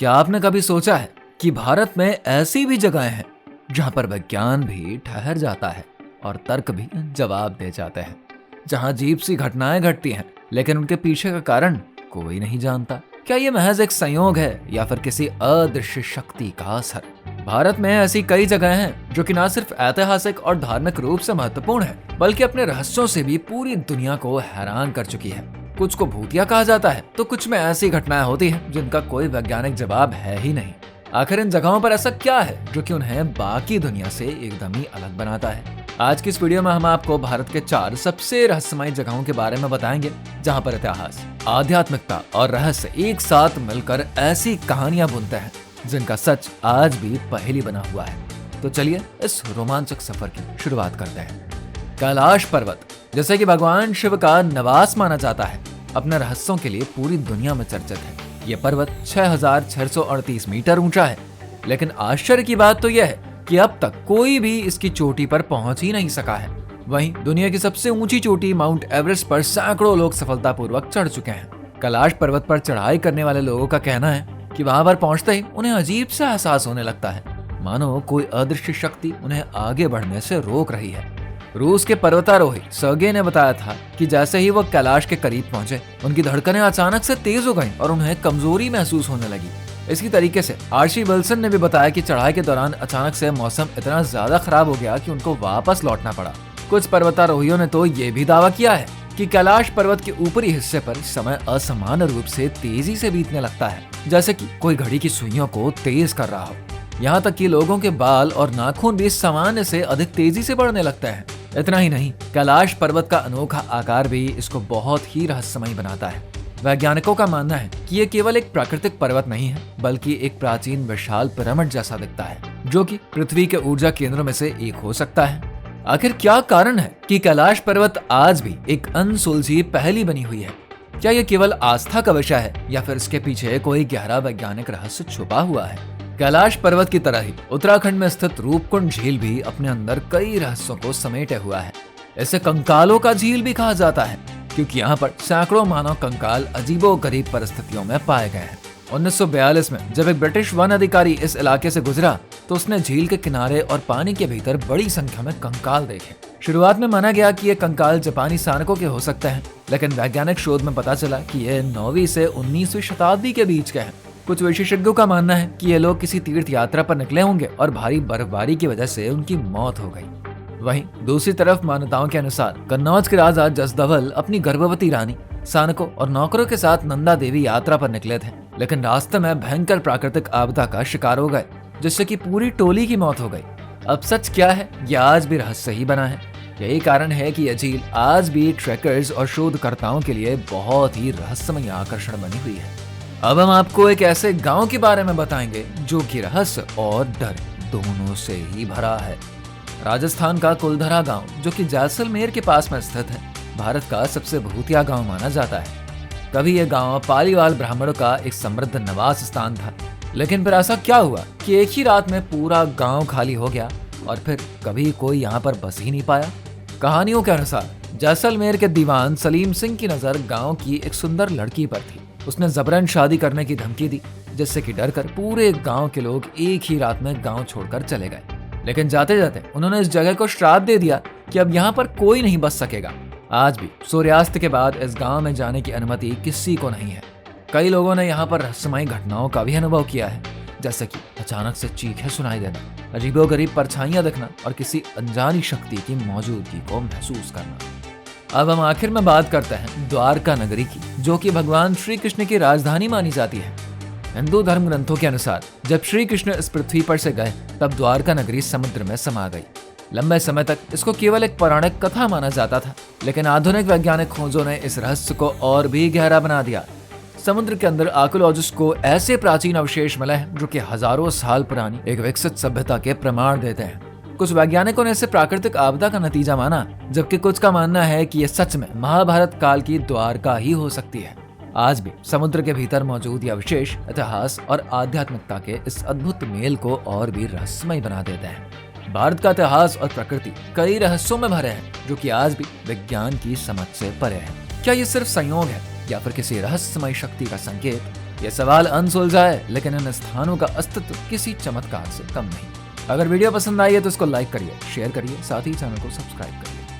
क्या आपने कभी सोचा है कि भारत में ऐसी भी जगहें हैं जहां पर विज्ञान भी ठहर जाता है और तर्क भी जवाब दे जाते हैं, जहां अजीब सी घटनाएं घटती हैं लेकिन उनके पीछे का कारण कोई नहीं जानता। क्या ये महज एक संयोग है या फिर किसी अदृश्य शक्ति का असर? भारत में ऐसी कई जगहें हैं जो कि न सिर्फ ऐतिहासिक और धार्मिक रूप से महत्वपूर्ण है बल्कि अपने रहस्यों से भी पूरी दुनिया को हैरान कर चुकी है। कुछ को भूतिया कहा जाता है तो कुछ में ऐसी घटनाएं होती हैं जिनका कोई वैज्ञानिक जवाब है ही नहीं। आखिर इन जगहों पर ऐसा क्या है जो कि उन्हें बाकी दुनिया से एकदम ही अलग बनाता है? आज की इस वीडियो में हम आपको भारत के 4 सबसे रहस्यमय जगहों के बारे में बताएंगे जहां पर इतिहास, आध्यात्मिकता और रहस्य एक साथ मिलकर ऐसी कहानियां बुनते हैं जिनका सच आज भी पहेली बना हुआ है। तो चलिए इस रोमांचक सफर की शुरुआत करते हैं। कैलाश पर्वत, जैसे कि भगवान शिव का निवास माना जाता है, अपने रहस्यों के लिए पूरी दुनिया में चर्चित है। यह पर्वत 6638 मीटर ऊंचा है, लेकिन आश्चर्य की बात तो यह है कि अब तक कोई भी इसकी चोटी पर पहुंच ही नहीं सका है। वहीं दुनिया की सबसे ऊंची चोटी माउंट एवरेस्ट पर सैकड़ों लोग सफलतापूर्वक चढ़ चुके हैं। कैलाश पर्वत पर चढ़ाई करने वाले लोगों का कहना है कि वहां पर पहुंचते ही उन्हें अजीब सा एहसास होने लगता है, मानो कोई अदृश्य शक्ति उन्हें आगे बढ़ने से रोक रही है। रूस के पर्वतारोही सर्गे ने बताया था कि जैसे ही वो कैलाश के करीब पहुंचे, उनकी धड़कनें अचानक से तेज हो गईं और उन्हें कमजोरी महसूस होने लगी। इसी तरीके से आर्ची विल्सन ने भी बताया कि चढ़ाई के दौरान अचानक से मौसम इतना ज्यादा खराब हो गया कि उनको वापस लौटना पड़ा। कुछ पर्वतारोहियों ने तो ये भी दावा किया है कि कैलाश पर्वत के ऊपरी हिस्से पर समय असामान्य रूप से तेजी से बीतने लगता है, जैसे कि कोई घड़ी की सुइयों को तेज कर रहा हो। यहाँ तक कि लोगों के बाल और नाखून भी सामान्य से अधिक तेजी से बढ़ने लगते हैं। इतना ही नहीं, कैलाश पर्वत का अनोखा आकार भी इसको बहुत ही रहस्यमय बनाता है। वैज्ञानिकों का मानना है कि ये केवल एक प्राकृतिक पर्वत नहीं है बल्कि एक प्राचीन विशाल पिरामिड जैसा दिखता है, जो कि पृथ्वी के ऊर्जा केंद्रों में से एक हो सकता है। आखिर क्या कारण है कि कैलाश पर्वत आज भी एक अनसुलझी पहेली बनी हुई है? क्या ये केवल आस्था का विषय है या फिर इसके पीछे कोई गहरा वैज्ञानिक रहस्य छुपा हुआ है? कैलाश पर्वत की तरह ही उत्तराखंड में स्थित रूपकुंड झील भी अपने अंदर कई रहस्यों को समेटे हुआ है। इसे कंकालों का झील भी कहा जाता है क्योंकि यहाँ पर सैकड़ों मानव कंकाल अजीबोगरीब परिस्थितियों में पाए गए हैं। 1942 में जब एक ब्रिटिश वन अधिकारी इस इलाके से गुजरा तो उसने झील के किनारे और पानी के भीतर बड़ी संख्या में कंकाल देखे। शुरुआत में माना गया कि ये कंकाल जापानी सैनिकों के हो सकते हैं, लेकिन वैज्ञानिक शोध में पता चला कि ये 9वीं से 19वीं शताब्दी के बीच के हैं। कुछ विशेषज्ञों का मानना है कि ये लोग किसी तीर्थ यात्रा पर निकले होंगे और भारी बर्फबारी की वजह से उनकी मौत हो गई। वहीं दूसरी तरफ मान्यताओं के अनुसार कन्नौज के राजा जसदवल अपनी गर्भवती रानी, सैनिकों और नौकरों के साथ नंदा देवी यात्रा पर निकले थे, लेकिन रास्ते में भयंकर प्राकृतिक आपदा का शिकार हो गए, जिससे कि पूरी टोली की मौत हो गई। अब सच क्या है, यह आज भी रहस्य ही बना है। यही कारण है कि यह झील आज भी ट्रेकर्स और शोधकर्ताओं के लिए बहुत ही रहस्यमय आकर्षण बनी हुई है। अब हम आपको एक ऐसे गांव के बारे में बताएंगे जो कि रहस्य और डर दोनों से ही भरा है। राजस्थान का कुलधरा गांव, जो कि जैसलमेर के पास में स्थित है, भारत का सबसे भूतिया गांव माना जाता है। कभी यह गांव पालीवाल ब्राह्मणों का एक समृद्ध निवास स्थान था, लेकिन फिर ऐसा क्या हुआ कि एक ही रात में पूरा गांव खाली हो गया और फिर कभी कोई यहाँ पर बस ही नहीं पाया। कहानियों के अनुसार जैसलमेर के दीवान सलीम सिंह की नजर गाँव की एक सुंदर लड़की पर थी। उसने जबरन शादी करने की धमकी दी, जिससे कि डरकर पूरे गांव के लोग एक ही रात में गांव छोड़कर चले गए। लेकिन जाते जाते उन्होंने इस जगह को श्राप दे दिया कि अब यहाँ पर कोई नहीं बच सकेगा। आज भी सूर्यास्त के बाद इस गांव में जाने की अनुमति किसी को नहीं है। कई लोगों ने यहाँ पर रहस्यमयी घटनाओं का भी अनुभव किया है, जैसे कि अचानक से चीखें सुनाई देना, अजीबोगरीब परछाइयां दिखना और किसी अनजानी शक्ति की मौजूदगी को महसूस करना। अब हम आखिर में बात करते हैं द्वारका नगरी की, जो कि भगवान श्री कृष्ण की राजधानी मानी जाती है। हिंदू धर्म ग्रंथों के अनुसार जब श्री कृष्ण इस पृथ्वी पर से गए तब द्वारका नगरी समुद्र में समा गई। लंबे समय तक इसको केवल एक पौराणिक कथा माना जाता था, लेकिन आधुनिक वैज्ञानिक खोजों ने इस रहस्य को और भी गहरा बना दिया। समुद्र के अंदर आर्कियोलॉजिस्ट को ऐसे प्राचीन अवशेष मिले हैं जो कि हजारों साल पुरानी एक विकसित सभ्यता के प्रमाण देते हैं। कुछ वैज्ञानिकों ने इसे प्राकृतिक आपदा का नतीजा माना, जबकि कुछ का मानना है कि यह सच में महाभारत काल की द्वारका ही हो सकती है। आज भी समुद्र के भीतर मौजूद ये अवशेष इतिहास और आध्यात्मिकता के इस अद्भुत मेल को और भी रहस्यमय बना देते हैं। भारत का इतिहास और प्रकृति कई रहस्यों में भरे हैं जो कि आज भी विज्ञान की समझ से परे हैं। क्या ये सिर्फ संयोग है या फिर किसी रहस्यमय शक्ति का संकेत? ये सवाल अनसुलझा है, लेकिन इन स्थानों का अस्तित्व किसी चमत्कार से कम नहीं। अगर वीडियो पसंद आई है तो इसको लाइक करिए, शेयर करिए, साथ ही चैनल को सब्सक्राइब करिए।